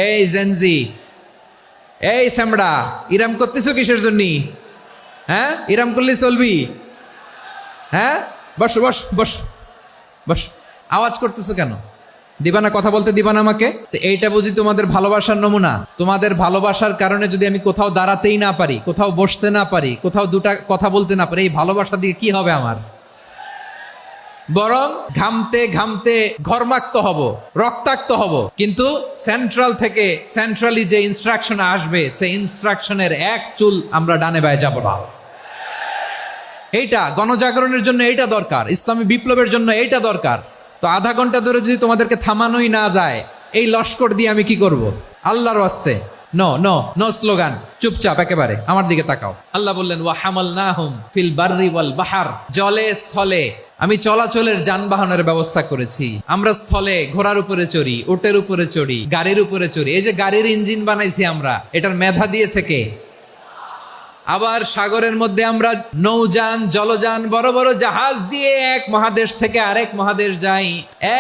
এই জেনজি, এই স্যামড়া, ইরাম করতেছো কিসের জন্য? হ্যাঁ, ইরাম করলে চলবি? হ্যাঁ, বস বস বস বস। আওয়াজ করতেছো কেন? দিবা না, কথা বলতে দিবা না আমাকে? তো এইটা বুঝি তোমাদের ভালোবাসার নমুনা? তোমাদের ভালোবাসার কারণে যদি আমি কোথাও দাঁড়াতেই না পারি, কোথাও বসতে না পারি, কোথাও দুটা কথা বলতে না পারি, এই ভালোবাসা দিয়ে কি হবে আমার? বরং ঘামতে ঘামতে ঘর্মাক্ত হব, রক্তাক্ত হব। কিন্তু সেন্ট্রালি যে ইনস্ট্রাকশন আসবে, সেই ইনস্ট্রাকশনের এক চুল আমরা ডানে বায়ে যাব না। এইটা গণজাগরণের জন্য এইটা দরকার, ইসলামী বিপ্লবের জন্য এইটা দরকার। তো আধা ঘন্টা ধরে যদি তোমাদেরকে থামানোই না যায়, এই লস্কর দিয়ে আমি কি করব? আল্লাহর ওয়াস্তে নো নো নো স্লোগান, চুপচাপ একেবারে আমার দিকে তাকাও। আল্লাহ বললেন ওয়া হামালনাহুম ফিল বাররি ওয়াল বাহার, জলে স্থলে আমি চলাচলের যানবাহনের ব্যবস্থা করেছি। আমরা স্থলে ঘোড়ার উপরে চড়ি, উটের উপরে চড়ি, গাড়ির উপরে চড়ি। এই যে গাড়ির ইঞ্জিন বানাইছি আমরা, এটার মেধা দিয়েছে কে? আবার সাগরের মধ্যে আমরা নৌযান, জলযান, বড় বড় জাহাজ দিয়ে এক মহাদেশ থেকে আরেক মহাদেশ যাই,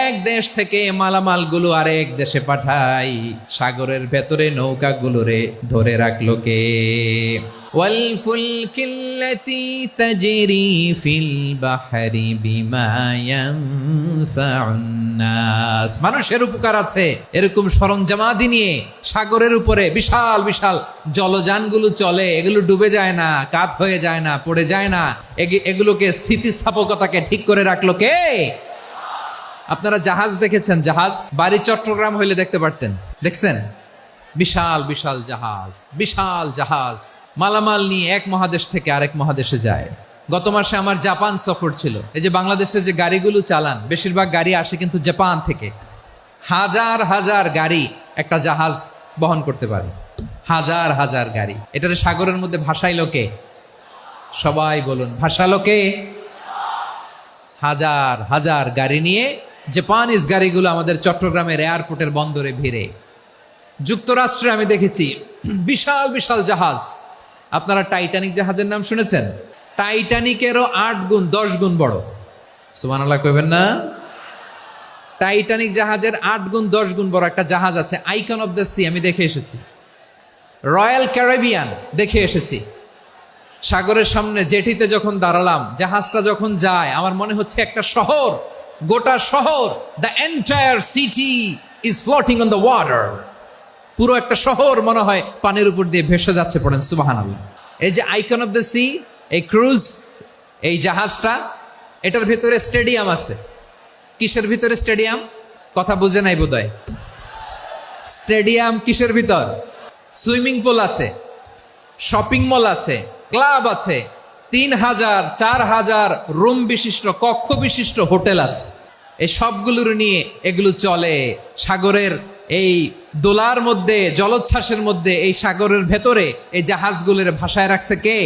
এক দেশ থেকে মালামাল গুলো আরেক দেশে পাঠাই। সাগরের ভেতরে নৌকা গুলোরে ধরে রাখলো কে? ওয়াল ফুলকিল্লাতি তাজরি ফিল বাহরি বিমা ইয়ানফাউন নাস। মানুষের উপকার আছে এরকম সরঞ্জামাদি নিয়ে সাগরের উপরে বিশাল বিশাল জলযানগুলো চলে। এগুলো ডুবে যায় না, কাত হয়ে যায় না, পড়ে যায় না। এগুলোকে স্থিতিস্থাপকতাকে ঠিক করে রাখলো কে? আপনারা জাহাজ দেখেছেন? জাহাজ বাড়ি চট্টগ্রাম হইলে দেখতে পারতেন, দেখছেন? বিশাল বিশাল জাহাজ, বিশাল জাহাজ মালামাল নিয়ে এক মহাদেশ থেকে আরেক মহাদেশে যায়। গত মাসে আমার জাপান সফর ছিল। এই যে বাংলাদেশে যে গাড়িগুলো চালান, বেশিরভাগ গাড়ি আসে কিন্তু জাপান থেকে। হাজার হাজার গাড়ি একটা জাহাজ বহন করতে পারে, হাজার হাজার গাড়ি। এটারে সাগরের মধ্যে ভাসাইলো কে? সবাই বলুন, ভাসালো কে? হাজার হাজার গাড়ি নিয়ে জাপানিজ গাড়িগুলো আমাদের চট্টগ্রামের এয়ারপোর্টের বন্দরে ভিড়ে। যুক্তরাষ্ট্রে আমি দেখেছি বিশাল বিশাল জাহাজ। আপনারা টাইটানিক জাহাজের নাম শুনেছেন? টাইটানিকেরও 8 গুণ 10 গুণ বড়। সুবহানাল্লাহ কইবেন না? টাইটানিক জাহাজের 8 গুণ 10 গুণ বড় একটা জাহাজ আছে, আইকন অফ দ্য সি। আমি দেখে এসেছি। রয়্যাল ক্যারিবিয়ান দেখে এসেছি। সাগরের সামনে জেটিতে যখন দাঁড়ালাম, জাহাজটা যখন যায়, আমার মনে হচ্ছে একটা শহর, গোটা শহর, the entire city is floating on the water. পুরো একটা শহর মনে হয় পানির উপর দিয়ে ভেসে যাচ্ছে। পড়েন সুবহানাল্লাহ। এই যে আইকন অফ দ্য সি, এই ক্রুজ, এই জাহাজটা, এটার ভিতরে স্টেডিয়াম আছে। কিসের ভিতরে স্টেডিয়াম? কথা বুঝে নাই বোধহয়। স্টেডিয়াম কিসের ভিতর? সুইমিং পুল আছে, শপিং মল আছে, ক্লাব আছে, 3000 4000 রুম বিশিষ্ট, কক্ষ বিশিষ্ট হোটেল আছে। এই সবগুলোর নিয়ে এগুলো চলে সাগরের এই দোলার মধ্যে, জলোচ্ছ্বাসের মধ্যে। এই সাগরের ভেতরে এই জাহাজগুলোর ভাষায় রাখছে কে?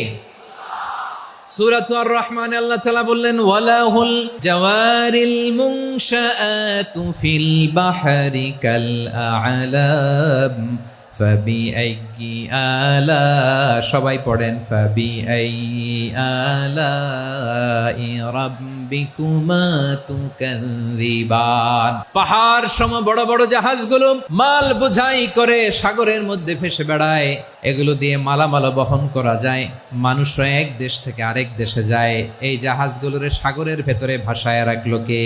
সূরাতুর আর রহমানে আল্লাহ তাআলা বললেন ওয়ালাহুল জাওয়ারিল মুনশাআতু ফিল বাহরি কাল আ'লাম ফাবিআইয়ি আলা, সবাই পড়েন ফাবিআইয়ি আলাই রাব্বিকুমা তুকাযিবান। পাহাড় সম বড় বড় জাহাজগুলো মাল বোঝাই করে সাগরের মধ্যে ভেসে বেড়ায়। এগুলো দিয়ে মালামাল বহন করা যায়। মানুষরা এক দেশ থেকে আরেক দেশে যায়। এই জাহাজগুলোরে সাগরের ভেতরে ভাসায় রাখলো কে?